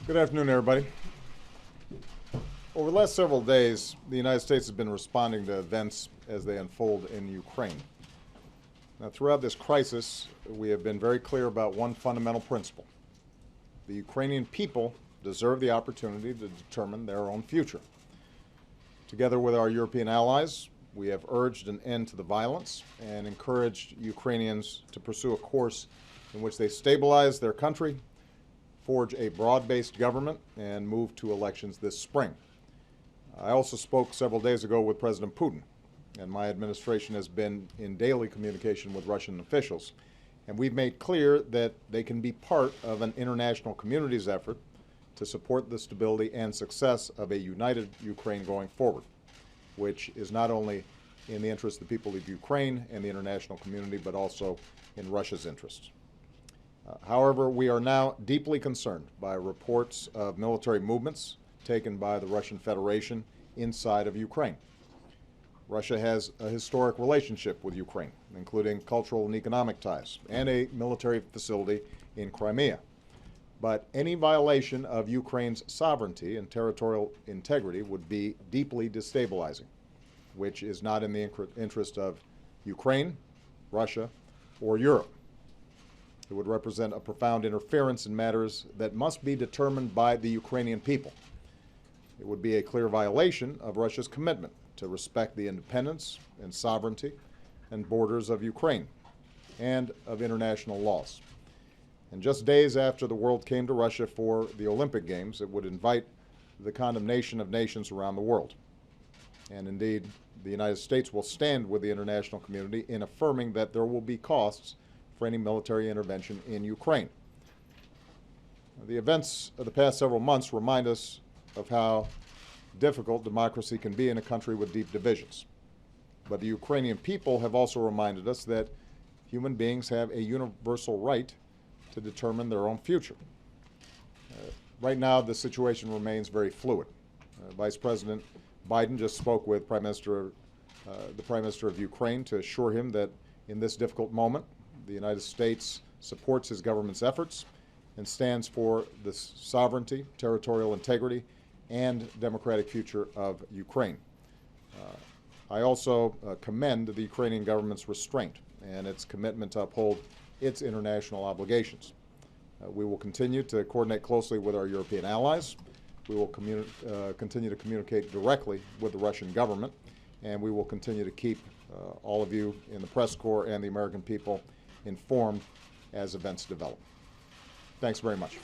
Good afternoon, everybody. Over the last several days, the United States has been responding to events as they unfold in Ukraine. Now, throughout this crisis, we have been very clear about one fundamental principle. The Ukrainian people deserve the opportunity to determine their own future. Together with our European allies, we have urged an end to the violence and encouraged Ukrainians to pursue a course in which they stabilize their country, forge a broad-based government, and move to elections this spring. I also spoke several days ago with President Putin, and my administration has been in daily communication with Russian officials. And we've made clear that they can be part of an international community's effort to support the stability and success of a united Ukraine going forward, which is not only in the interest of the people of Ukraine and the international community, but also in Russia's interests. However, we are now deeply concerned by reports of military movements taken by the Russian Federation inside of Ukraine. Russia has a historic relationship with Ukraine, including cultural and economic ties, and a military facility in Crimea. But any violation of Ukraine's sovereignty and territorial integrity would be deeply destabilizing, which is not in the interest of Ukraine, Russia, or Europe. It would represent a profound interference in matters that must be determined by the Ukrainian people. It would be a clear violation of Russia's commitment to respect the independence and sovereignty and borders of Ukraine and of international laws. And just days after the world came to Russia for the Olympic Games, it would invite the condemnation of nations around the world. And indeed, the United States will stand with the international community in affirming that there will be costs for any military intervention in Ukraine. The events of the past several months remind us of how difficult democracy can be in a country with deep divisions. But the Ukrainian people have also reminded us that human beings have a universal right to determine their own future. Right now, the situation remains very fluid. Vice President Biden just spoke with the Prime Minister of Ukraine to assure him that in this difficult moment, the United States supports his government's efforts and stands for the sovereignty, territorial integrity, and democratic future of Ukraine. I also commend the Ukrainian government's restraint and its commitment to uphold its international obligations. We will continue to coordinate closely with our European allies. We will continue to communicate directly with the Russian government, and we will continue to keep all of you in the press corps and the American people informed as events develop. Thanks very much.